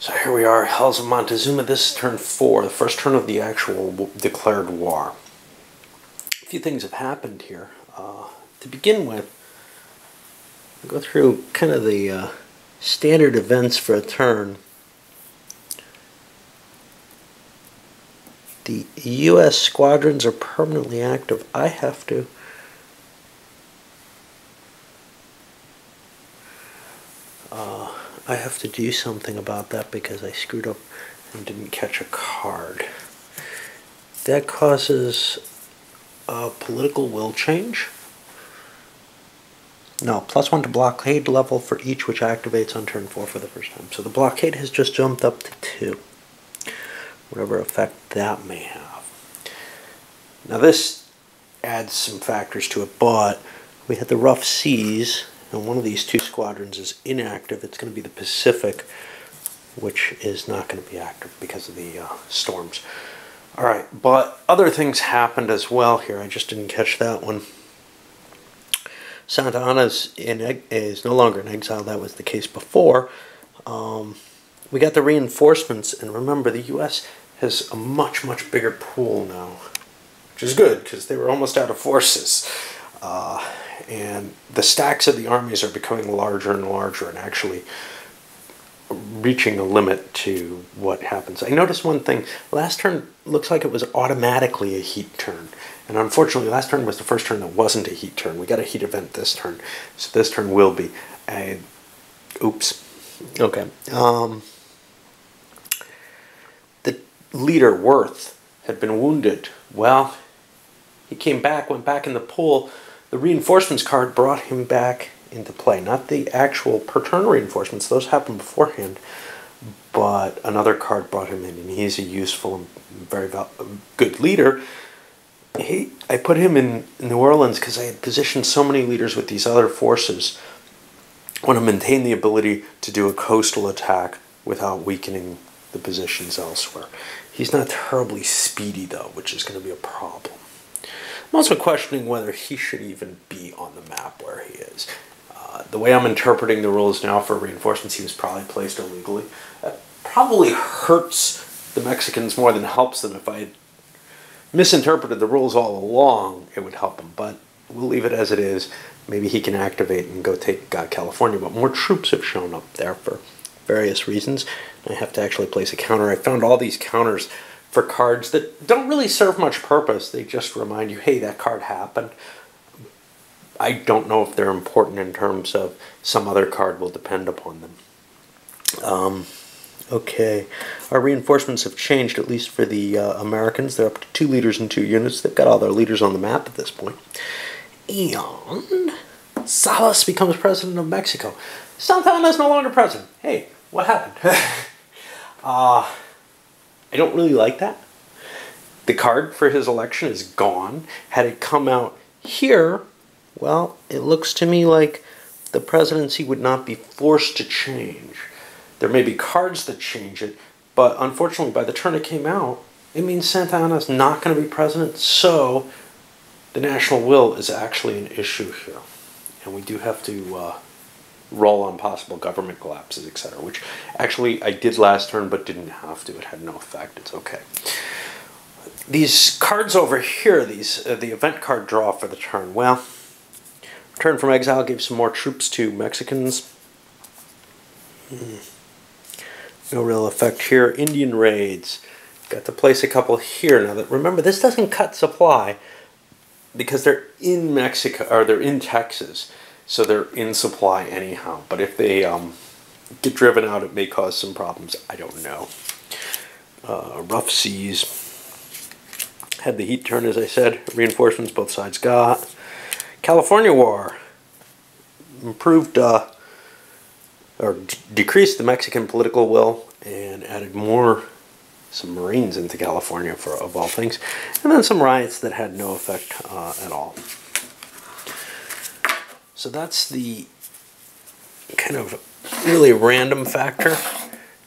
So here we are, Hells of Montezuma. This is turn 4, the first turn of the actual declared war. A few things have happened here. To begin with, I'll go through kind of the standard events for a turn. The U.S. squadrons are permanently active. I have to do something about that because I screwed up and didn't catch a card. That causes a political will change. No, +1 to blockade level for each, which activates on turn 4 for the first time. So the blockade has just jumped up to 2. Whatever effect that may have. Now this adds some factors to it, but we had the rough seas, and one of these two squadrons is inactive. It's going to be the Pacific, which is not going to be active because of the storms. Alright, but other things happened as well here. I just didn't catch that one. Santa Anna is no longer in exile. That was the case before. We got the reinforcements, and remember, the U.S. has a much, much bigger pool now, which is good because they were almost out of forces. And the stacks of the armies are becoming larger and larger and actually reaching a limit to what happens. I noticed one thing. Last turn looks like it was automatically a heat turn. And unfortunately, last turn was the first turn that wasn't a heat turn. We got a heat event this turn. So this turn will be a... Oops. Okay. The leader, Worth, had been wounded. Well, he came back, went back in the pool. The reinforcements card brought him back into play. Not the actual per turn reinforcements, those happened beforehand, but another card brought him in, and he's a useful and very good leader. I put him in New Orleans because I had positioned so many leaders with these other forces. I want to maintain the ability to do a coastal attack without weakening the positions elsewhere. He's not terribly speedy, though, which is going to be a problem. I'm also questioning whether he should even be on the map where he is. The way I'm interpreting the rules now for reinforcements, he was probably placed illegally. That probably hurts the Mexicans more than helps them. If I had misinterpreted the rules all along, it would help him. But we'll leave it as it is. Maybe he can activate and go take California. But more troops have shown up there for various reasons. I have to actually place a counter. I found all these counters for cards that don't really serve much purpose. They just remind you, hey, that card happened. I don't know if they're important in terms of some other card will depend upon them. Okay, our reinforcements have changed, at least for the Americans. They're up to 2 leaders and 2 units. They've got all their leaders on the map at this point. And Salas becomes president of Mexico. Santa Anna is no longer president. Hey, what happened? I don't really like that. The card for his election is gone. Had it come out here, well, it looks to me like the presidency would not be forced to change. There may be cards that change it, but unfortunately by the turn it came out, it means Santa Anna is not going to be president, so the national will is actually an issue here. And we do have to roll on possible government collapses, etc., which actually I did last turn but didn't have to. It had no effect. It's okay. These cards over here, the event card draw for the turn, well, return from exile gave some more troops to Mexicans. No real effect here. Indian raids. Got to place a couple here. Now, remember, this doesn't cut supply because they're in Mexico, or they're in Texas, so they're in supply anyhow. But if they get driven out, it may cause some problems. I don't know. Rough seas. Had the heat turn, as I said. Reinforcements both sides got. California War. Improved, or decreased the Mexican political will and added some Marines into California, of all things. And then some riots that had no effect at all. So that's the kind of really random factor.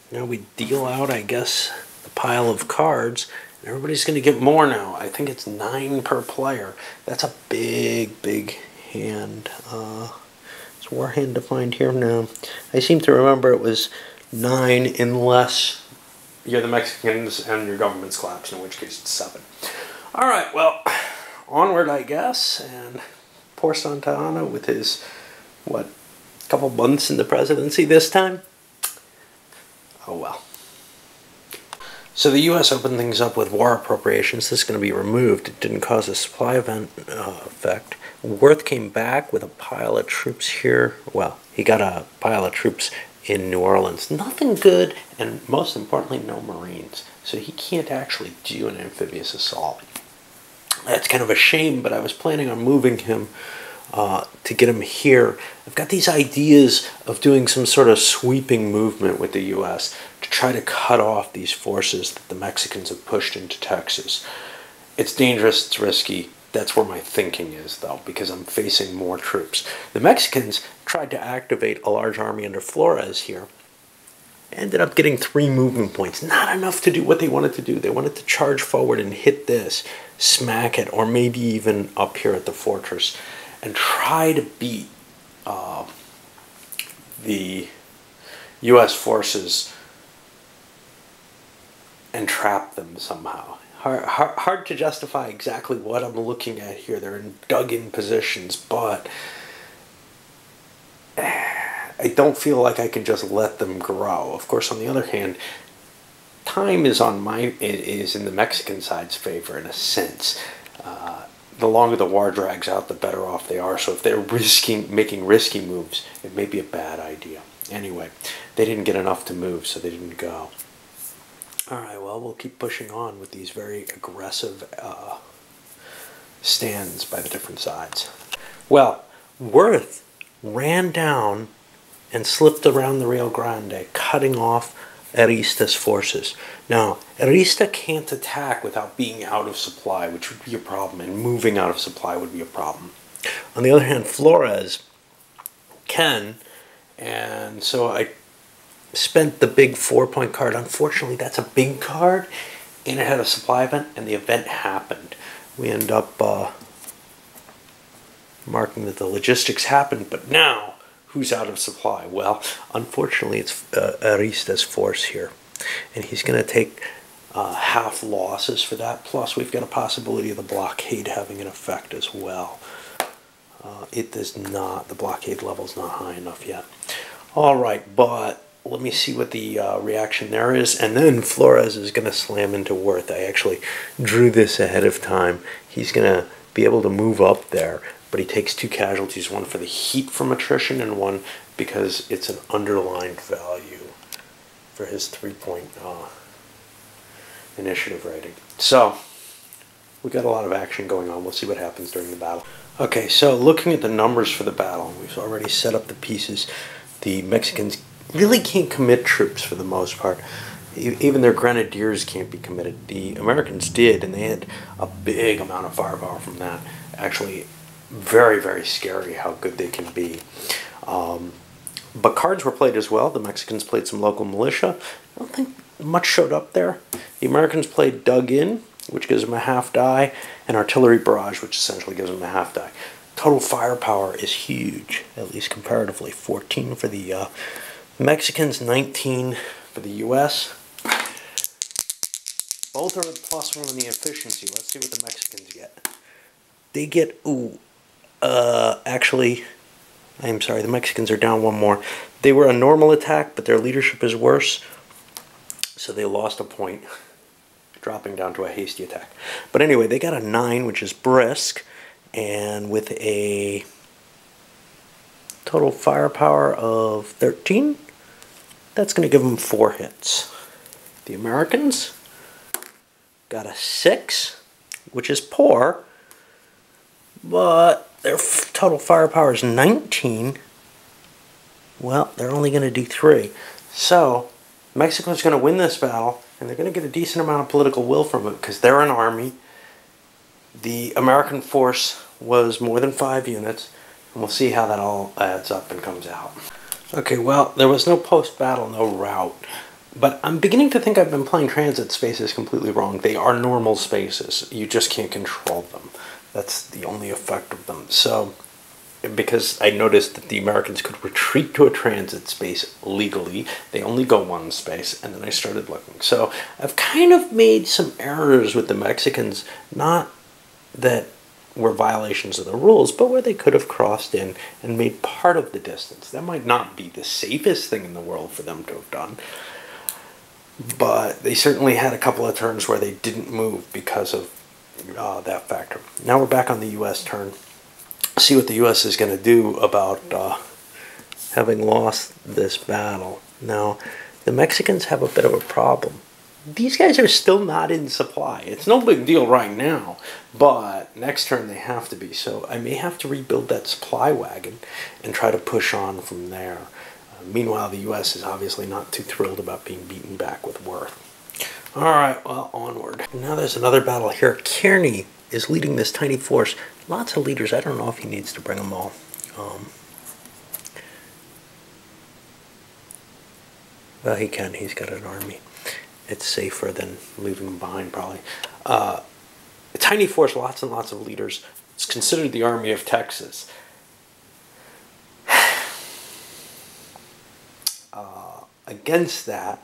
Now we deal out, I guess, the pile of cards. And everybody's going to get more now. I think it's 9 per player. That's a big, big hand. It's war hand to find here now. I seem to remember it was 9 unless you're the Mexicans and your government's collapsed, in which case it's 7. All right, well, onward, I guess, and poor Santana with his, what, couple months in the presidency this time? Oh well. So the U.S. opened things up with war appropriations. This is going to be removed. It didn't cause a supply event effect. Worth came back with a pile of troops here. Well, he got a pile of troops in New Orleans. Nothing good, and most importantly, no Marines. So he can't actually do an amphibious assault. That's kind of a shame, but I was planning on moving him to get him here. I've got these ideas of doing some sort of sweeping movement with the U.S. to try to cut off these forces that the Mexicans have pushed into Texas. It's dangerous, it's risky. That's where my thinking is, though, because I'm facing more troops. The Mexicans tried to activate a large army under Flores here. Ended up getting 3 movement points. Not enough to do what they wanted to do. They wanted to charge forward and hit this, smack it, or maybe even up here at the fortress, and try to beat the U.S. forces and trap them somehow. Hard to justify exactly what I'm looking at here. They're in dug-in positions, but I don't feel like I can just let them grow. Of course, on the other hand, time is in the Mexican side's favor in a sense. The longer the war drags out, the better off they are. So if they're making risky moves, it may be a bad idea. Anyway, they didn't get enough to move, so they didn't go. All right, well, we'll keep pushing on with these very aggressive stands by the different sides. Well, Worth ran down and slipped around the Rio Grande, cutting off Arista's forces. Now, Arista can't attack without being out of supply, which would be a problem, and moving out of supply would be a problem. On the other hand, Flores can, and so I spent the big 4-point card. Unfortunately, that's a big card, and it had a supply event, and the event happened. We end up marking that the logistics happened, but now, who's out of supply? Well, unfortunately, it's Arista's force here. And he's going to take half losses for that. Plus, we've got a possibility of the blockade having an effect as well. It does not. The blockade level's not high enough yet. All right, but let me see what the reaction there is. And then Flores is going to slam into Worth. I actually drew this ahead of time. He's going to be able to move up there. But he takes 2 casualties, one for the heat from attrition and one because it's an underlined value for his 3-point initiative rating. So, we got a lot of action going on. We'll see what happens during the battle. Okay, so looking at the numbers for the battle, we've already set up the pieces. The Mexicans really can't commit troops for the most part. Even their grenadiers can't be committed. The Americans did, and they had a big amount of firepower from that. Actually, very, very scary how good they can be. But cards were played as well. The Mexicans played some local militia. I don't think much showed up there. The Americans played dug in, which gives them a half die, and artillery barrage, which essentially gives them a half die. Total firepower is huge, at least comparatively. 14 for the Mexicans, 19 for the U.S. Both are at +1 in the efficiency. Let's see what the Mexicans get. They get, actually, I'm sorry, the Mexicans are down 1 more. They were a normal attack, but their leadership is worse, so they lost a point, dropping down to a hasty attack. But anyway, they got a 9, which is brisk, and with a total firepower of 13, that's going to give them 4 hits. The Americans got a 6, which is poor, but their total firepower is 19. Well, they're only going to do 3. So, Mexico's going to win this battle, and they're going to get a decent amount of political will from it, because they're an army. The American force was more than 5 units, and we'll see how that all adds up and comes out. Okay, well, there was no post-battle, no rout. But I'm beginning to think I've been playing transit spaces completely wrong. They are normal spaces. You just can't control them. That's the only effect of them. So, because I noticed that the Americans could retreat to a transit space legally. They only go one space, and then I started looking. So I've kind of made some errors with the Mexicans, not that were violations of the rules, but where they could have crossed in and made part of the distance. That might not be the safest thing in the world for them to have done, but they certainly had a couple of turns where they didn't move because of that factor. Now we're back on the U.S. turn. See what the U.S. is going to do about having lost this battle. Now, the Mexicans have a bit of a problem. These guys are still not in supply. It's no big deal right now, but next turn they have to be. So I may have to rebuild that supply wagon and try to push on from there. Meanwhile, the U.S. is obviously not too thrilled about being beaten back with Worth. All right, well, onward. Now there's another battle here. Kearny is leading this tiny force. Lots of leaders. I don't know if he needs to bring them all. Well, he can. He's got an army. It's safer than leaving them behind, probably. A tiny force, lots and lots of leaders. It's considered the Army of Texas. Against that,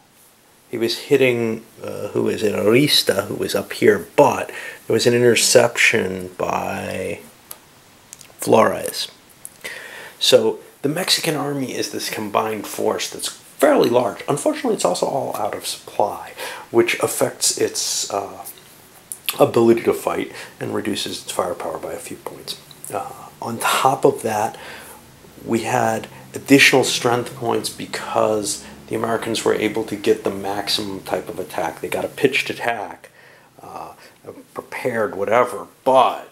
he was hitting, who is it, Arista, who was up here, but there was an interception by Flores. So the Mexican army is this combined force that's fairly large. Unfortunately, it's also all out of supply, which affects its ability to fight and reduces its firepower by a few points. On top of that, we had additional strength points because the Americans were able to get the maximum type of attack. They got a pitched attack, prepared, whatever, but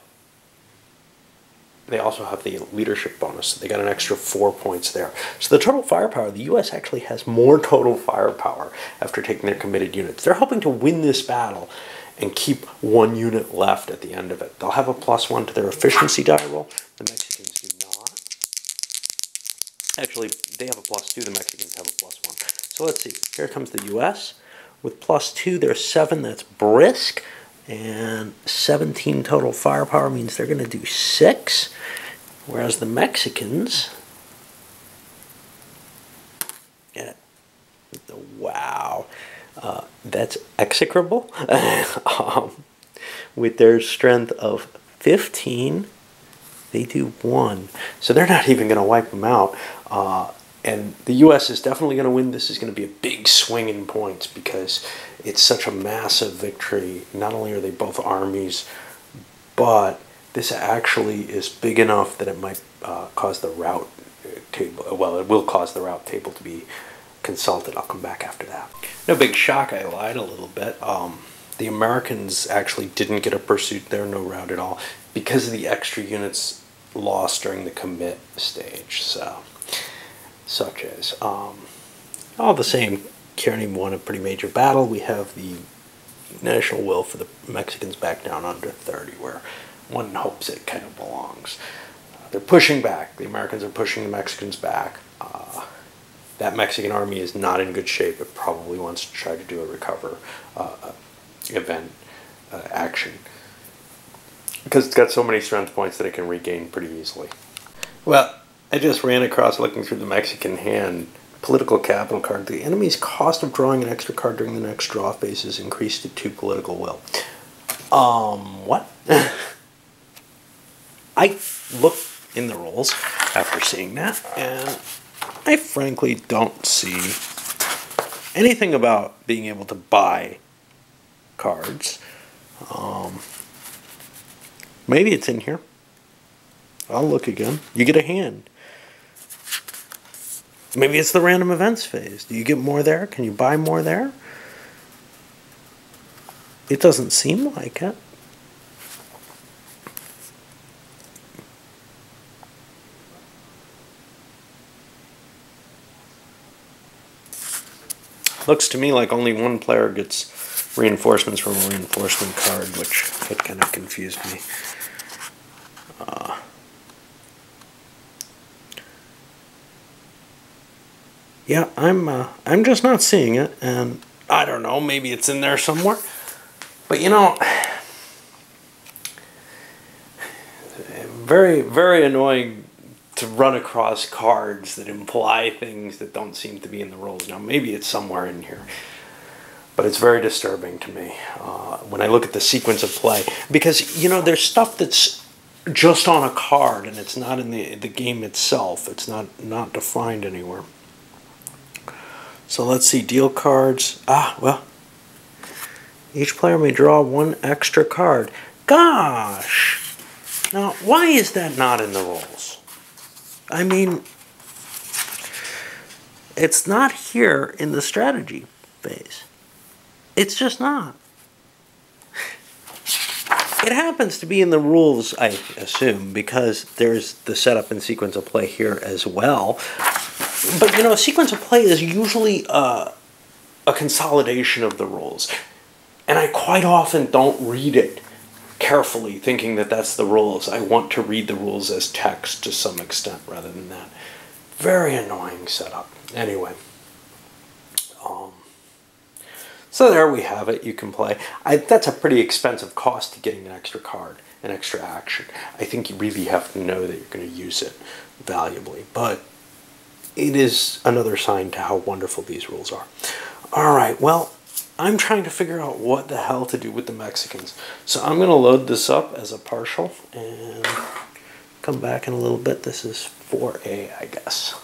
they also have the leadership bonus. They got an extra 4 points there. So the total firepower, the U.S. actually has more total firepower after taking their committed units. They're hoping to win this battle and keep one unit left at the end of it. They'll have a +1 to their efficiency die roll. The Mexicans do not. Actually, they have a +2. The Mexicans have a +1. So let's see. Here comes the U.S. With +2, there's 7. That's brisk. And 17 total firepower means they're going to do 6. Whereas the Mexicans... Yeah, wow. That's execrable. With their strength of 15, they do 1. So they're not even going to wipe them out. And the U.S. is definitely going to win. This is going to be a big swing in points because it's such a massive victory. Not only are they both armies, but this actually is big enough that it might cause the route table. Well, it will cause the route table to be consulted. I'll come back after that. No big shock. I lied a little bit. The Americans actually didn't get a pursuit there, no route at all, because of the extra units lost during the commit stage. So, such as all the same, Kearny won a pretty major battle. We have the national will for the Mexicans back down under 30, where one hopes it kind of belongs. They're pushing back. The Americans are pushing the Mexicans back. That Mexican army is not in good shape. It probably wants to try to do a recover event action because it's got so many strength points that it can regain pretty easily. Well, I just ran across, looking through the Mexican hand, political capital card. The enemy's cost of drawing an extra card during the next draw phase is increased to 2 political will. What? I looked in the rules after seeing that, and I frankly don't see anything about being able to buy cards. Maybe it's in here. I'll look again. You get a hand. Maybe it's the random events phase. Do you get more there? Can you buy more there? It doesn't seem like it. Looks to me like only one player gets reinforcements from a reinforcement card, which it kind of confused me. Yeah, I'm just not seeing it, and I don't know, maybe it's in there somewhere. But you know, very, very annoying to run across cards that imply things that don't seem to be in the rules. Now, maybe it's somewhere in here, but it's very disturbing to me when I look at the sequence of play. Because, you know, there's stuff that's just on a card, and it's not in the game itself. It's not defined anywhere. So let's see, deal cards. Well, each player may draw one extra card. Gosh! Now, why is that not in the rules? I mean, it's not here in the strategy phase. It's just not. It happens to be in the rules, I assume, because there's the setup and sequence of play here as well. But, you know, a sequence of play is usually a consolidation of the rules. And I quite often don't read it carefully, thinking that that's the rules. I want to read the rules as text to some extent rather than that. Very annoying setup. Anyway. So there we have it. You can play. That's a pretty expensive cost to getting an extra card, an extra action. I think you really have to know that you're going to use it valuably. But it is another sign to how wonderful these rules are. All right, well, I'm trying to figure out what the hell to do with the Mexicans. So I'm going to load this up as a partial and come back in a little bit. This is 4A, I guess.